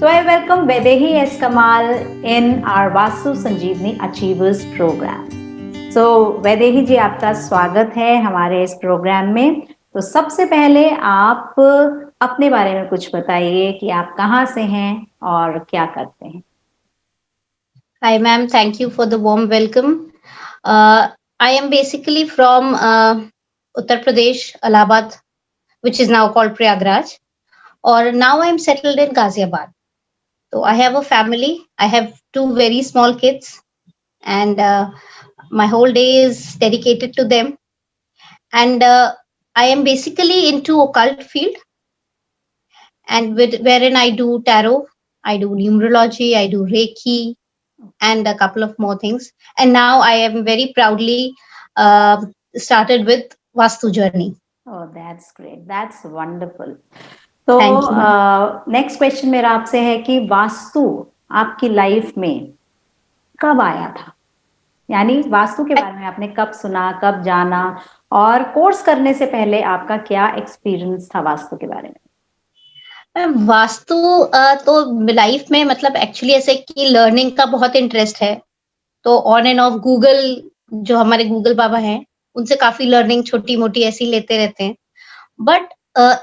So I welcome Vaidehi S. Kamal in our Vastu Sanjeevani Achievers program. So Vaidehi जी, आपका स्वागत है हमारे इस प्रोग्राम में। तो सबसे पहले आप अपने बारे में कुछ बताइए कि आप कहाँ से हैं और क्या करते हैं। Hi, ma'am. Thank you for the warm welcome. I am basically from Uttar Pradesh, Allahabad, which is now called Prayagraj. Or now I am settled in Ghaziabad. So I have a family. I have two very small kids, and my whole day is dedicated to them. And I am basically into occult field, and wherein I do tarot, I do numerology, I do Reiki, and a couple of more things. And now I am very proudly started with Vastu Journey. Oh, that's great. That's wonderful. तो Thank you. Next question मेरा आपसे है कि वास्तु आपकी life में कब आया था, यानी वास्तु के बारे में आपने कब सुना, कब जाना, और कोर्स करने से पहले आपका क्या एक्सपीरियंस था वास्तु के बारे में। वास्तु तो लाइफ में मतलब एक्चुअली ऐसे कि लर्निंग का बहुत इंटरेस्ट है, तो ऑन एंड ऑफ गूगल, जो हमारे गूगल बाबा हैं, उनसे काफी लर्निंग छोटी मोटी ऐसी लेते रहते हैं। बट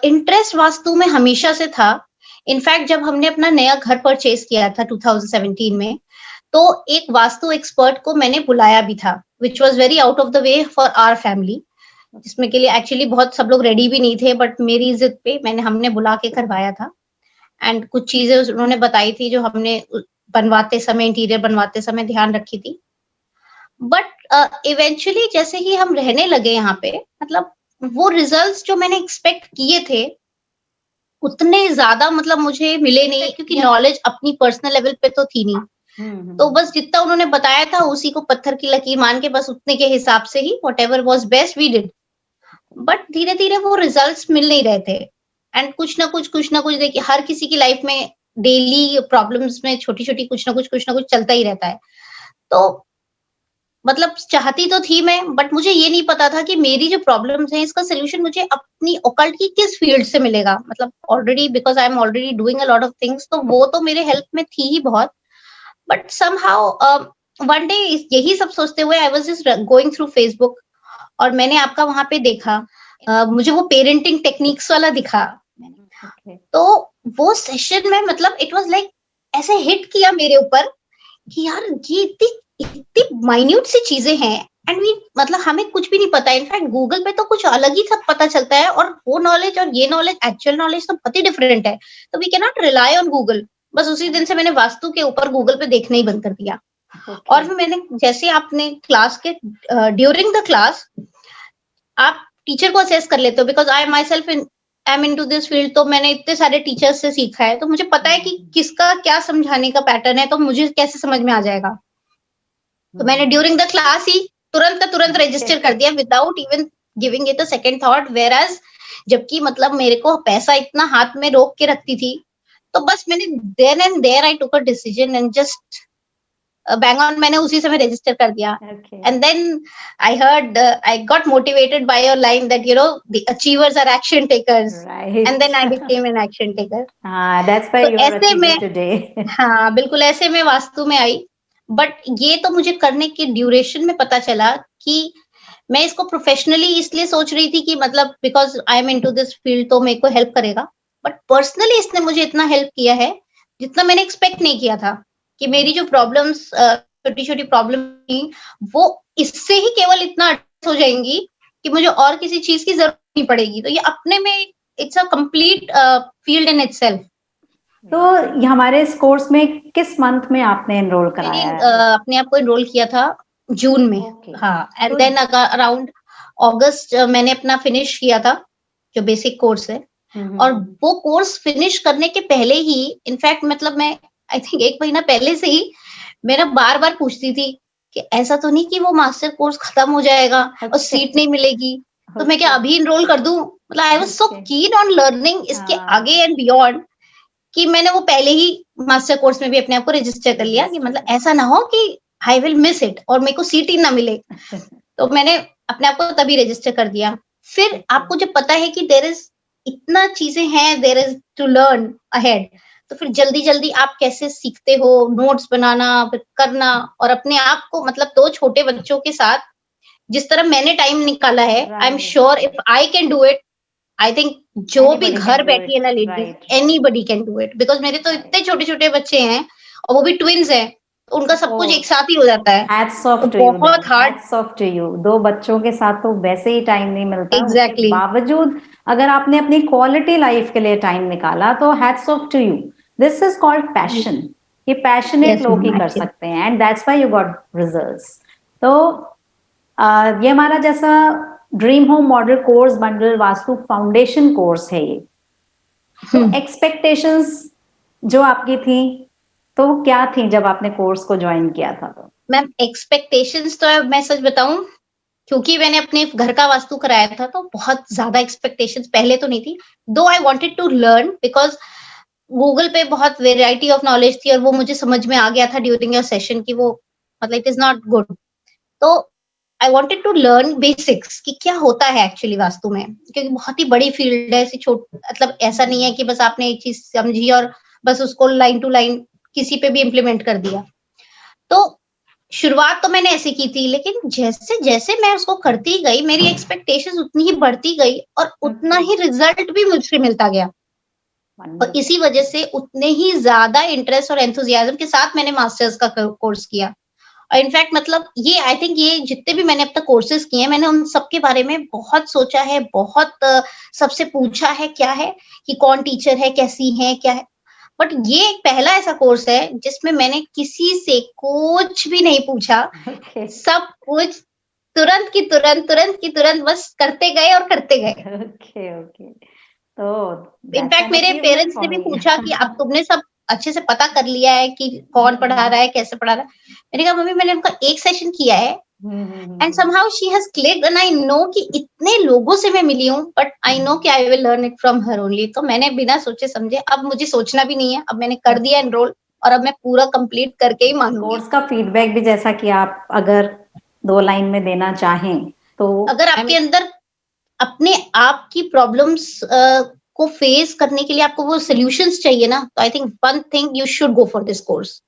इंटरेस्ट वास्तु में हमेशा से था। इनफैक्ट जब हमने अपना नया घर परचेज किया था 2017 में, तो एक वास्तु एक्सपर्ट को मैंने बुलाया भी था, which was very out of the way for our family, जिसमें के लिए एक्चुअली बहुत सब लोग रेडी भी नहीं थे, बट मेरी इज्जत पे हमने बुला के करवाया था। एंड कुछ चीजें उन्होंने बताई थी जो हमने बनवाते समय, इंटीरियर बनवाते समय ध्यान रखी थी। बट इवेंचुअली जैसे ही हम रहने लगे यहाँ पे, मतलब वो रिजल्ट्स जो मैंने एक्सपेक्ट किए थे उतने ज्यादा मतलब मुझे मिले नहीं, क्योंकि नॉलेज अपनी पर्सनल लेवल पे तो थी नहीं। तो बस जितना उन्होंने बताया था उसी को पत्थर की लकीर मान के बस उतने के हिसाब से ही whatever was best we did. But धीरे धीरे वो रिजल्ट्स मिल नहीं रहे थे। एंड कुछ ना कुछ देखिए, हर किसी की लाइफ में डेली प्रॉब्लम्स में छोटी छोटी कुछ ना कुछ चलता ही रहता है। तो मतलब चाहती तो थी मैं, बट मुझे ये नहीं पता था कि मेरी जो प्रॉब्लम्स हैं इसका सोल्यूशन मुझे अपनी ओकल्ट की किस फील्ड से मिलेगा। मतलब already because I am already doing a lot of things, तो वो तो मेरे हेल्प में थी ही बहुत। बट समहाउ वन डे यही सब सोचते हुए I was just going through Facebook, और मैंने आपका वहां पे देखा। मुझे वो पेरेंटिंग टेक्निक्स वाला दिखा। तो वो सेशन में मतलब इट वाज लाइक ऐसे हिट किया मेरे ऊपर कि यार ये इतनी माइन्यूट सी चीजें हैं, एंड वी मतलब हमें कुछ भी नहीं पता। इनफैक्ट गूगल पे तो कुछ अलग ही सब पता चलता है, और वो नॉलेज और ये नॉलेज, एक्चुअल नॉलेज तो बहुत ही डिफरेंट है। तो we can not rely on Google. बस उसी दिन से मैंने वास्तु के ऊपर गूगल पे देखना ही बंद कर दिया। और फिर मैंने, जैसे आपने क्लास के ड्यूरिंग द क्लास आप टीचर को असेस कर लेते हो, because I my self I am into this field, तो मैंने इतने सारे टीचर्स से सीखा है, तो मुझे पता है कि किसका क्या समझाने का पैटर्न है, तो मुझे कैसे समझ में आ जाएगा। तो मैंने ड्यूरिंग द क्लास ही तुरंत रजिस्टर कर दिया without even giving it a second thought, whereas जबकि मतलब मेरे को पैसा इतना हाथ में रोक के रखती थी। तो बस मैंने then and there I took a decision and just bang on, मैंने उसी समय रजिस्टर कर दिया। And then I heard, I got motivated by your line that you know the achievers are action takers, and then I became an action taker. That's why you are achiever today. हाँ बिल्कुल, ऐसे में वास्तु में आई। But ये तो मुझे करने के ड्यूरेशन में पता चला कि मैं इसको प्रोफेशनली इसलिए सोच रही थी कि मतलब because I am into this field, तो मेरे को हेल्प करेगा। बट पर्सनली इसने मुझे इतना हेल्प किया है जितना मैंने एक्सपेक्ट नहीं किया था, कि मेरी जो प्रॉब्लम्स, छोटी छोटी प्रॉब्लम थी, वो इससे ही केवल इतना एडजस्ट हो जाएंगी कि मुझे और किसी चीज की जरूरत नहीं पड़ेगी। तो ये अपने में it's a complete field in itself. तो हमारे इस कोर्स में किस मंथ में आपने एनरोल कराया है? अपने आप को एनरोल किया था जून में। हाँ, एंड देन अराउंड अगस्त मैंने अपना फिनिश किया था जो बेसिक कोर्स है। और वो कोर्स फिनिश करने के पहले ही, इनफैक्ट मतलब मैं आई थिंक 1 महीना पहले से ही मेरा बार पूछती थी कि ऐसा तो नहीं कि वो मास्टर कोर्स खत्म हो जाएगा और सीट नहीं मिलेगी, तो मैं क्या अभी इनरोल कर दूं। मतलब I was so keen on learning इसके आगे एंड बियॉन्ड, कि मैंने वो पहले ही मास्टर कोर्स में भी अपने आप को रजिस्टर कर लिया, कि मतलब ऐसा ना हो कि आई विल मिस इट और मेरे को सीट ही ना मिले। तो मैंने अपने आप को तभी रजिस्टर कर दिया। फिर आपको जब पता है कि देयर इज इतना चीजें हैं, there is to learn ahead, तो फिर जल्दी-जल्दी आप कैसे सीखते हो नोट्स बनाना, फिर करना और अपने आप को मतलब 2 छोटे बच्चों के साथ जिस तरह मैंने टाइम निकाला है, I am right, sure if I can do it, I think जो भी एनीबॉडी घर कैन डू बैठी है इट, ना ladies, right, right, anybody can do it because मेरे तो राइट। इतने छोटे-छोटे बच्चे हैं और वो भी ट्विन्स हैं, तो उनका सब कुछ एक ओह! साथ ही हो जाता है। हैट्स तो ऑफ टू यू देन, बहुत hard hats off to you. 2 बच्चों के साथ तो वैसे ही टाइम नहीं मिलता, उसके एग्ज़ैक्टली बावजूद अगर आपने अपनी क्वालिटी लाइफ के लिए टाइम निकाला तो hats off to you. This is called passion. ये पैशनेट यस लोग ही मैम कर एक्चुअली सकते हैं and that's why you got results. तो ये हमारा जैसा dream home model course bundle Vastu foundation course है ये। तो एक्सपेक्टेशंस जो आपकी थी तो वो क्या थी जब आपने कोर्स को ज्वाइन किया था तो? मैम एक्सपेक्टेशंस तो मैं सच बताऊँ क्योंकि मैंने अपने घर का वास्तु कराया था तो बहुत ज़्यादा एक्सपेक्टेशंस पहले तो नहीं थी। दो I wanted to learn because Google पे बहुत वैरायटी ऑफ नॉलेज थी और वो मुझे समझ में आ गया था ड्यूरिंग योर सेशन कि वो मतलब इट इज़ नॉट गुड। तो I wanted to learn basics कि क्या होता है एक्चुअली वास्तु में, क्योंकि बहुत ही बड़ी फील्ड है, ऐसी छोट मतलब ऐसा नहीं है कि बस आपने एक चीज़ समझी और बस उसको लाइन टू लाइन किसी पे भी इम्प्लीमेंट कर दिया। तो शुरुआत तो मैंने ऐसे की थी, लेकिन जैसे-जैसे मैं उसको करती गई, मेरी एक्सपेक्टेशंस उतनी ही बढ़ती गई और उतना ओके, ही रिजल्ट भी मुझसे मिलता गया। और वंडरफुल। इसी वजह से उतने ही ज़्यादा इंटरेस्ट और एंथुसियाज़्म के साथ मैंने मास्टर्स का कोर्स किया। और इनफैक्ट मतलब ये आई थिंक ये जितने भी मैंने अब तक कोर्सेज़ किए हैं, मैंने उन सब के बारे में बहुत सोचा है, बहुत सबसे पूछा है क्या है, कि कौन टीचर है, कैसी है, क्या है। बट ये एक पहला ऐसा कोर्स है जिसमें मैंने किसी से कुछ भी नहीं पूछा, ओके, सब कुछ तुरंत की तुरंत बस करते गए और करते गए। Okay, okay. तो दैट्स इनफैक्ट एन मेरे अचीवमेंट पेरेंट्स फॉर ने भी मी। पूछा कि अब तुमने सब अच्छे से पता कर लिया है कि कौन पढ़ा रहा है, कैसे पढ़ा रहा है? मैंने कहा मम्मी मैंने उनका एक सेशन किया है and somehow she has clicked and I know कि इतने लोगों से मैं मिली हूँ बट आई नो कि I will learn it from her only. तो मैंने बिना सोचे समझे अब मुझे सोचना भी नहीं है, अब मैंने कर दिया एनरोल और अब मैं पूरा कंप्लीट करके ही मानूँगी। कोर्स का फीडबैक भी जैसा कि आप अगर 2 लाइन में देना चाहें तो अगर आई आपके मीन अंदर अपने आप की प्रॉब्लम्स को फेस करने के लिए आपको वो सॉल्यूशंस चाहिए ना, तो I think one thing you should go for this course.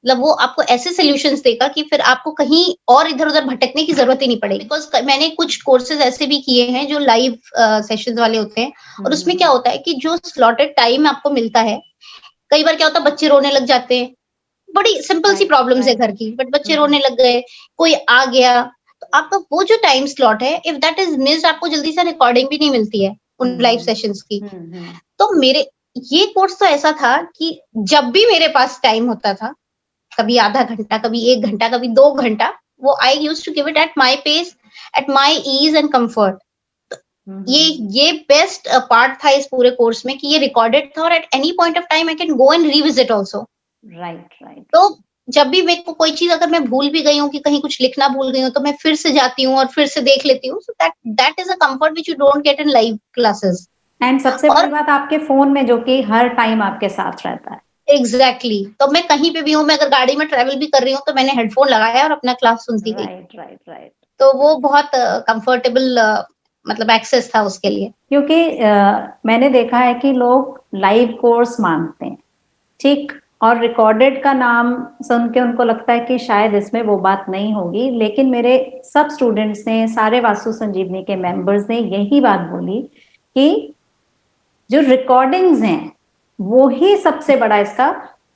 मतलब वो आपको ऐसे सॉल्यूशंस देगा कि फिर आपको कहीं और इधर-उधर भटकने की ज़रूरत ही नहीं पड़ेगी। बिकॉज़ मैंने कुछ कोर्सेज़ ऐसे भी किए हैं जो लाइव सेशंस वाले होते हैं और उसमें क्या होता है कि जो स्लॉटेड टाइम आपको मिलता है, कई बार क्या होता है बच्चे रोने लग जाते हैं, बड़ी सिंपल सी राइट, प्रॉब्लम्स है राइट। घर की, बट बच्चे रोने लग गए, कोई आ गया, तो आपका वो जो टाइम स्लॉट है, इफ दैट इज़ मिस्ड आपको जल्दी से रिकॉर्डिंग भी नहीं मिलती है उन लाइव सेशंस की। हुँ। तो मेरे ये कोर्स तो ऐसा था कि जब भी मेरे पास टाइम होता था, कभी आधा घंटा, कभी 1 घंटा, कभी 2 घंटा, वो I used to give it at my pace, at my ease and comfort. ये ये बेस्ट पार्ट था इस पूरे कोर्स में कि ये रिकॉर्डेड था और at any point of time I can go and revisit also. Right, right. तो जब भी मेरे को कोई चीज़ अगर मैं भूल भी गई हूँ कि कहीं कुछ लिखना भूल गई हूँ, तो मैं फिर से जाती हूँ और फिर से देख लेती हूँ। So that that is a comfort which you don't get in live classes. And सबसे बड़ी और बात आपके फ़ोन में जो कि हर टाइम आपके साथ रहता है। एग्ज़ैक्टली तो मैं कहीं पे भी हूँ, मैं अगर गाड़ी में ट्रैवल भी कर रही हूँ, तो मैंने हेडफ़ोन लगाया और अपना क्लास सुनती गई। Right, right, right. तो वो बहुत कम्फर्टेबल मतलब एक्सेस था उसके लिए। क्योंकि मैंने देखा है कि लोग लाइव कोर्स माँगते हैं, ठीक? और रिकॉर्डेड का नाम सुन के उनको लगता है कि शायद इसमें वो बात नहीं होगी, लेकिन मेरे सब स्टूडेंट्स ने, सारे वास्तु संजीवनी के मेंबर्स ने यही बात बोली कि जो रिकॉर्डिंग्स हैं, वो ही सबसे बड़ा इसका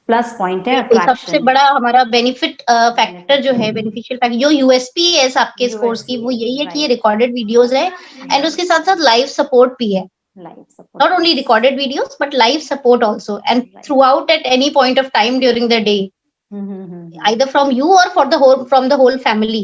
प्लस पॉइंट है, बिल्कुल, सबसे अट्रैक्शन बड़ा हमारा बेनिफिट फैक्टर बेनिफिट जो है। है, बेनिफिशियल फैक्टर जो यूएसपी है इस आपके इस कोर्स की, यूएसपी वो है, यही है कि ये राइट, रिकॉर्डेड वीडियोज़ है एंड उसके साथ-साथ लाइव सपोर्ट भी है। Live Not support, only yes, recorded videos, but live support also, and right. throughout at any point of time during the day, hmm. either from you or for the whole from the whole family.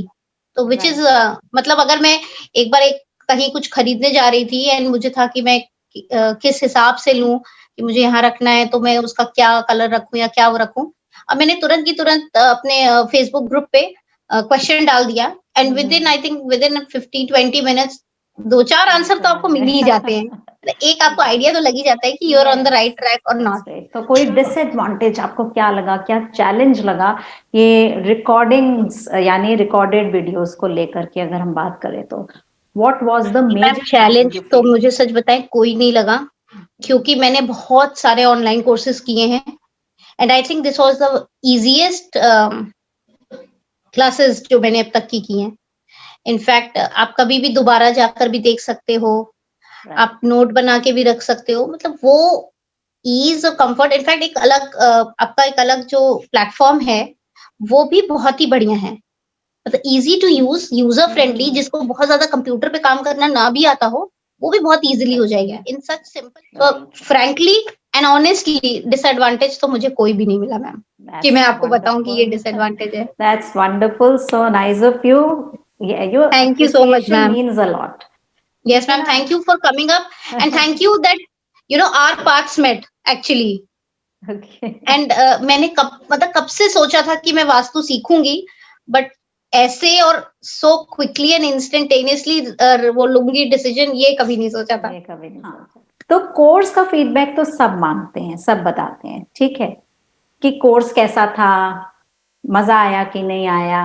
तो which is right, मतलब अगर मैं एक बार एक कहीं कुछ खरीदने जा रही थी एंड मुझे था कि मैं किस हिसाब से लूँ, कि मुझे यहाँ रखना है तो मैं उसका क्या कलर रखूँ या क्या वो रखूँ। अब मैंने तुरंत की तुरंत अपने फेसबुक ग्रुप पे क्वेश्चन डाल दिया and within I think within 15-20 minutes 2-4 answer answer तो मिल आपको मिल ही जाते हैं। गया। मतलब एक आपको आइडिया राइट, तो लग ही जाता है कि you are on the yes, right track और दैट्स नॉट। ग्रेट। तो कोई डिसएडवांटेज आपको क्या लगा, क्या चैलेंज लगा ये रिकॉर्डिंग्स यानी रिकॉर्डेड वीडियोस को लेकर के अगर हम बात करें तो? What was the ma'am major challenge challenge you to feel? मुझे सच बताएँ कोई नहीं लगा। क्योंकि मैंने बहुत सारे ऑनलाइन कोर्सेज किए हैं and I think this was the easiest classes जो मैंने अब तक की हैं। इनफैक्ट आप कभी भी दोबारा जाकर भी देख सकते हो, आप नोट बना के भी रख सकते हो, मतलब वो ईज और कंफर्ट। इनफैक्ट एक अलग आपका एक अलग जो प्लेटफॉर्म है वो भी बहुत ही बढ़िया है, मतलब easy to use, user friendly, जिसको बहुत ज्यादा कंप्यूटर पे काम करना ना भी आता हो वो भी बहुत इजीली हो जाएगा इन सच सिंपल। तो फ्रैंकली एंड ऑनेस्टली डिसएडवांटेज तो मुझे कोई भी नहीं मिला मैम कि मैं आपको बताऊं कि ये डिसएडवांटेज है। That's wonderful. So nice of you. Yeah, your thank you so much appreciation ma'am. means a lot. Yes ma'am, thank you for coming up and thank you that you know our paths met actually. Okay. And मैंने कब से सोचा था कि मैं vastu सीखूंगी, but ऐसे और so quickly and instantaneously वो लूंगी डिसीजन, ये कभी नहीं सोचा था। ये कभी नहीं सोचा। तो कोर्स का फीडबैक तो सब मांगते हैं, सब बताते हैं, ठीक है, कि कोर्स कैसा था, मजा आया कि नहीं आया,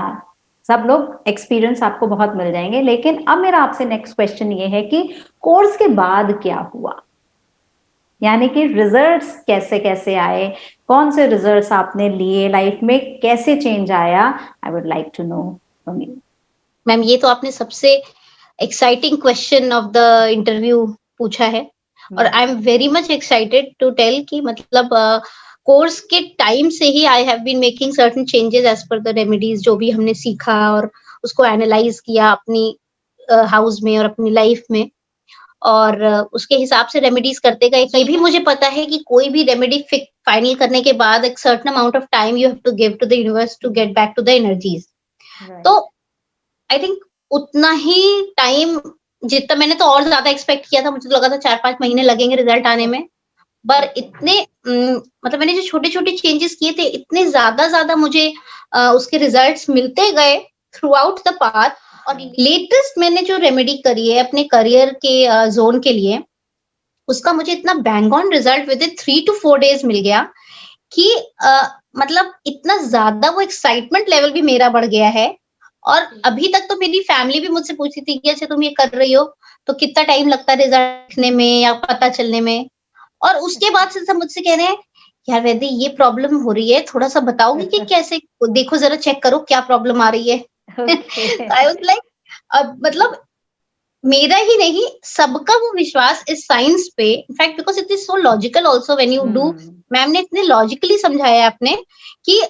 सब लोग एक्सपीरियंस आपको बहुत मिल जाएंगे। लेकिन अब मेरा आपसे नेक्स्ट क्वेश्चन ये है कि कोर्स के बाद क्या हुआ, यानी कि रिजल्ट्स कैसे कैसे आए, कौन से रिजल्ट्स आपने लिए, लाइफ में कैसे चेंज आया? I would like to know from you. Ma'am ये तो आपने सबसे exciting question of the interview पूछा है और I am very much excited to tell कि मतलब कोर्स के टाइम से ही I have been making certain changes as per the remedies जो भी हमने सीखा और उसको एनालाइज किया अपनी हाउस में और अपनी लाइफ में, और उसके हिसाब से रेमेडीज करते गए। कहीं भी मुझे पता है कि कोई भी रेमेडी फाइनल करने के बाद एक certain amount of time you have to give to the universe to get back to the energies. तो आई थिंक उतना ही टाइम जितना मैंने तो और ज्यादा एक्सपेक्ट किया था, मुझे तो लगा था 4-5 महीने लगेंगे रिजल्ट आने में, पर इतने मतलब मैंने जो छोटे छोटे चेंजेस किए थे इतने ज्यादा मुझे उसके रिजल्ट्स मिलते गए थ्रू आउट द पाथ। और लेटेस्ट मैंने जो रेमेडी करी है अपने करियर के जोन के लिए, उसका मुझे इतना bang on result with in 3 to 4 days मिल गया कि मतलब इतना ज्यादा वो एक्साइटमेंट लेवल भी मेरा बढ़ गया है। और अभी तक तो मेरी फैमिली भी मुझसे पूछती थी कि अच्छा तुम ये कर रही हो तो कितना टाइम लगता है रिजल्ट दिखने में या पता चलने में, और उसके बाद से सब मुझसे कह रहे हैं यार वैदे ये प्रॉब्लम हो रही है, थोड़ा सा बताओगी कि कैसे, देखो जरा चेक करो क्या प्रॉब्लम आ रही है। आई वाज लाइक मतलब मेरा ही नहीं सबका वो विश्वास इस साइंस पे, in fact because it is so logical also when you do. Ma'am ने इतने लॉजिकली समझाया आपने कि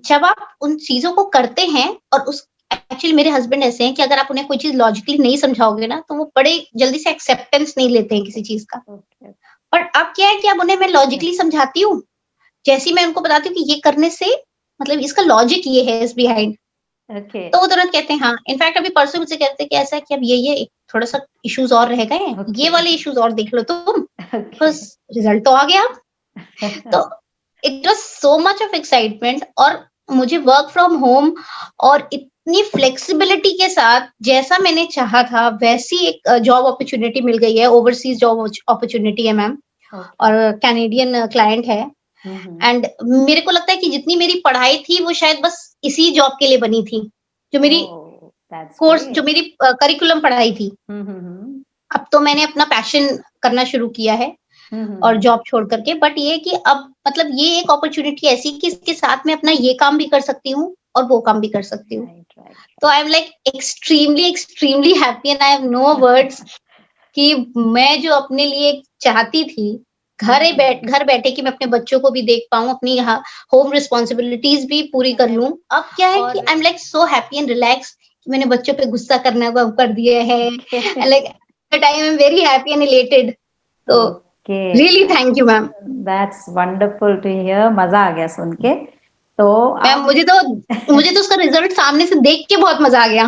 जब आप उन चीजों को करते हैं और उस एक्चुअली मेरे हस्बैंड ऐसे हैं कि अगर आप उन्हें कोई चीज लॉजिकली नहीं समझाओगे ना तो वो बड़े जल्दी से एक्सेप्टेंस नहीं लेते हैं किसी चीज का। पर अब क्या है कि अब उन्हें मैं लॉजिकली समझाती हूँ, जैसे मैं उनको बताती हूँ कि ये करने से मतलब इसका लॉजिक ये है इस बिहाइंड, तो वो तुरंत कहते हैं हाँ। इनफैक्ट अभी परसों मुझसे कहते हैं कि ऐसा है कि अब ये थोड़ा सा इश्यूज और रह गए हैं, ये वाले इश्यूज और देख लो तुम, बस रिजल्ट तो आ गया। तो it was so much of excitement, और मुझे वर्क फ्रॉम होम और इतनी फ्लेक्सिबिलिटी के साथ जैसा मैंने चाहा था वैसी एक जॉब अपॉर्चुनिटी मिल गई है। ओवरसीज जॉब अपॉर्चुनिटी है मैम, और कैनेडियन क्लाइंट है। एंड मेरे को लगता है कि जितनी मेरी पढ़ाई थी वो शायद बस इसी जॉब के लिए बनी थी, जो मेरी कोर्स जो मेरी करिकुलम पढ़ाई थी। अब तो मैंने अपना पैशन करना शुरू किया है और जॉब छोड़ करके, बट ये कि अब मतलब ये एक अपॉर्चुनिटी ऐसी कि इसके साथ में अपना ये काम भी कर सकती हूँ और वो काम भी कर सकती हूँ। तो I am like extremely happy and I have no words कि मैं जो अपने लिए चाहती थी घर बैठे कि मैं अपने बच्चों को भी देख पाऊं, अपनी होम रिस्पॉन्सिबिलिटीज भी पूरी कर लूं। अब क्या है कि I am like so happy and relax कि मैंने बच्चों पे गुस्सा करना कर दिया है। Like that I am very happy and elated. तो really thank you ma'am. That's wonderful to hear, मजा आ गया सुन के। तो मैम मुझे तो उसका रिजल्ट सामने से देख के बहुत मजा आ गया,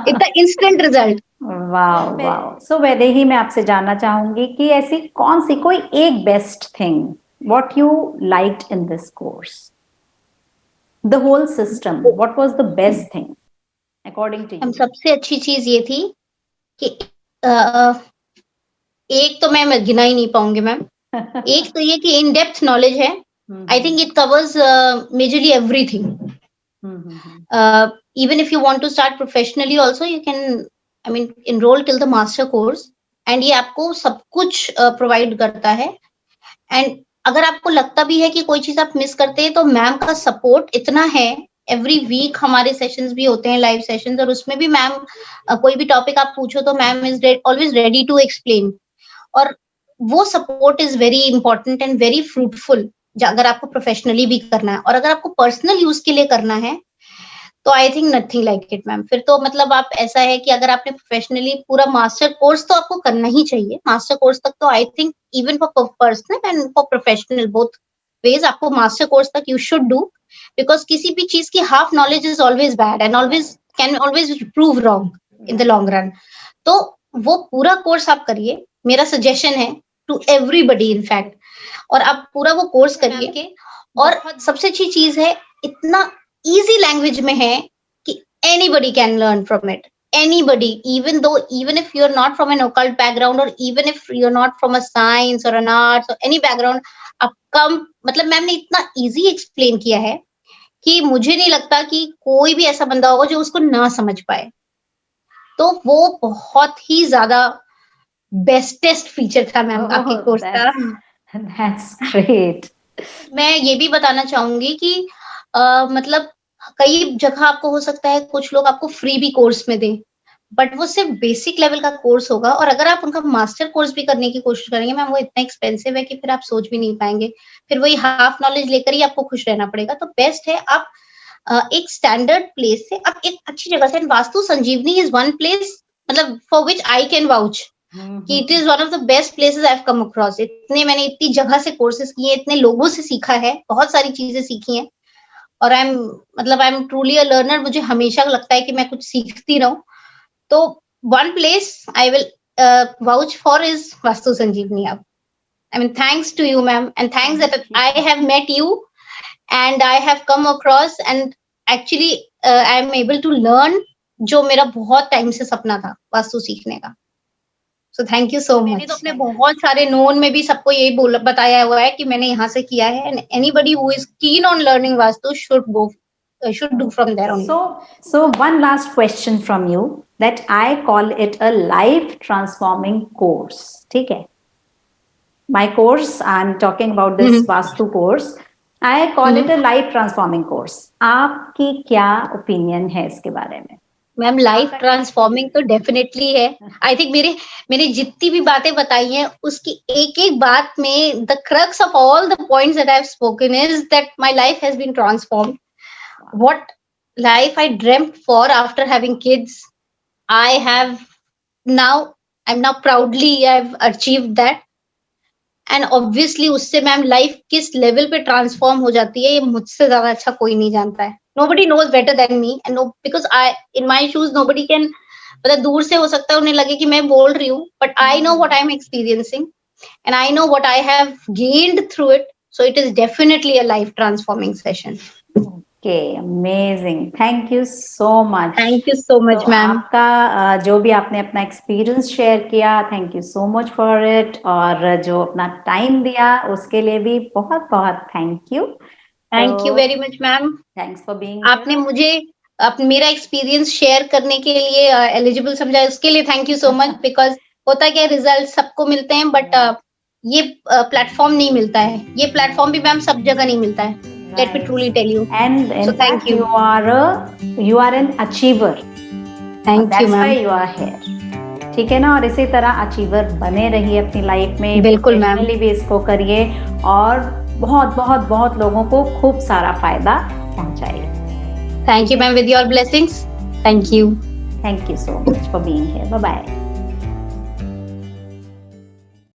इतना इंस्टेंट रिजल्ट। वाह वाह। सो वैदेही मैं आपसे जानना चाहूंगी कि ऐसी कौन सी कोई एक best thing what you liked in this course, the whole system, what was the best thing according to you? सबसे अच्छी चीज ये थी कि एक तो मैं गिना ही नहीं पाऊंगी मैम। एक तो ये कि इन डेप्थ नॉलेज है। I think it covers majorly everything. Even if you want to start professionally also, you can, I mean, enroll till the master course. And ये आपको सब कुछ प्रोवाइड करता है। एंड अगर आपको लगता भी है कि कोई चीज आप मिस करते हैं तो मैम का सपोर्ट इतना है। एवरी वीक हमारे सेशंस भी होते हैं, लाइव सेशंस, और उसमें भी मैम कोई भी टॉपिक आप पूछो तो ma'am is always ready to explain. और वो support is very important and very fruitful अगर आपको प्रोफेशनली भी करना है। और अगर आपको पर्सनल यूज के लिए करना है तो I think nothing like it ma'am. फिर तो मतलब आप ऐसा है कि अगर आपने प्रोफेशनली पूरा मास्टर कोर्स तो आपको करना ही चाहिए, मास्टर कोर्स तक तो I think even for personal and for professional both ways आपको मास्टर कोर्स तक यू शुड डू, बिकॉज किसी भी चीज की half knowledge is always bad and always can always prove wrong in the long run. तो वो पूरा course आप करिए, मेरा सजेशन है टू एवरीबडी इनफैक्ट। और आप पूरा वो कोर्स करिए। और सबसे अच्छी चीज है, इतना इजी लैंग्वेज में है कि anybody can learn from it. Anybody, even if you're not from an occult background, or even if you're not from a science or an arts or any background, आप कम मतलब मैम ने इतना easy explain किया है कि मुझे नहीं लगता कि कोई भी ऐसा बंदा होगा जो उसको ना समझ पाए। तो वो बहुत ही ज्यादा बेस्टेस्ट फीचर था मैम आपके कोर्स का। That's great. मैं ये भी बताना चाहूंगी कि मतलब कई जगह आपको हो सकता है कुछ लोग आपको फ्री भी कोर्स में दें, बट वो सिर्फ बेसिक लेवल का कोर्स होगा। और अगर आप उनका मास्टर कोर्स भी करने की कोशिश करेंगे मैम, वो इतना एक्सपेंसिव है कि फिर आप सोच भी नहीं पाएंगे, फिर वही हाफ नॉलेज लेकर ही आपको खुश रहना पड़ेगा। तो बेस्ट है आप एक स्टैंडर्ड प्लेस से, आप एक अच्छी जगह से, Vastu Sanjeevani is one place मतलब for which I can vouch कि it is one of the best places I have come across. मैंने इतनी जगह से कोर्सेज किए, इतने लोगों से सीखा है, बहुत सारी चीजें सीखी हैं। और I am truly a learner. मुझे हमेशा लगता है कि मैं कुछ सीखती रहूं। तो one place I will vouch for is Vastu Sanjeevani. अब thanks to you ma'am, and thanks that I have met you and I have come across and actually I am able to learn जो मेरा बहुत टाइम से सपना था वास्तु सीखने का। So thank you so much. मैंने तो अपने बहुत सारे नोन में भी सबको यही बताया हुआ है कि मैंने यहाँ से किया है, and anybody who is keen on learning vastu should do from there only. So one last question from you, that I call it a life transforming course. ठीक है, my course, I'm talking about this Vastu course, I call it a life transforming course. आपकी क्या opinion है इसके बारे में? Ma'am life transforming तो definitely है। आई थिंक मैंने जितनी भी बातें बताई हैं उसकी एक एक बात में the crux of all the points that I have spoken is that my life has been transformed. What life I dreamed for after having kids, I am now proudly I have achieved that. And obviously उससे ma'am life किस level पे transform हो जाती है ये मुझसे ज्यादा अच्छा कोई नहीं जानता है। Nobody knows better than me, and no, because in my shoes nobody can, मतलब दूर से हो सकता है उन्हें लगे कि मैं बोल रही हूँ, but I know what I'm experiencing and I know what I have gained through it, so it is definitely a life transforming session. Okay, amazing. Thank you so much. Thank you so much, ma'am. आपका जो भी आपने अपना experience share किया, thank you so much for it, और जो अपना time दिया उसके लिए भी बहुत बहुत thank you. Thank you very much ma'am. Thanks for being, आपने मुझे मेरा एक्सपीरियंस शेयर करने के लिए एलिजिबल समझा, उसके लिए thank you so much. Because होता क्या, रिजल्ट सबको मिलते हैं बट ये प्लेटफॉर्म नहीं मिलता है। ये प्लेटफॉर्म भी मैम सब जगह नहीं मिलता है। Let me truly tell you. And in fact, you are an achiever. Thank you, ma'am. That's why you are here. ठीक है ना, और इसी तरह अचीवर बने रहिए अपनी लाइफ में। बिल्कुल मैम, भी इसको करिए और बहुत बहुत बहुत लोगों को खूब सारा फायदा पहुंचाइए। Thank you ma'am, with your blessings. Thank you so much for being here. Bye bye.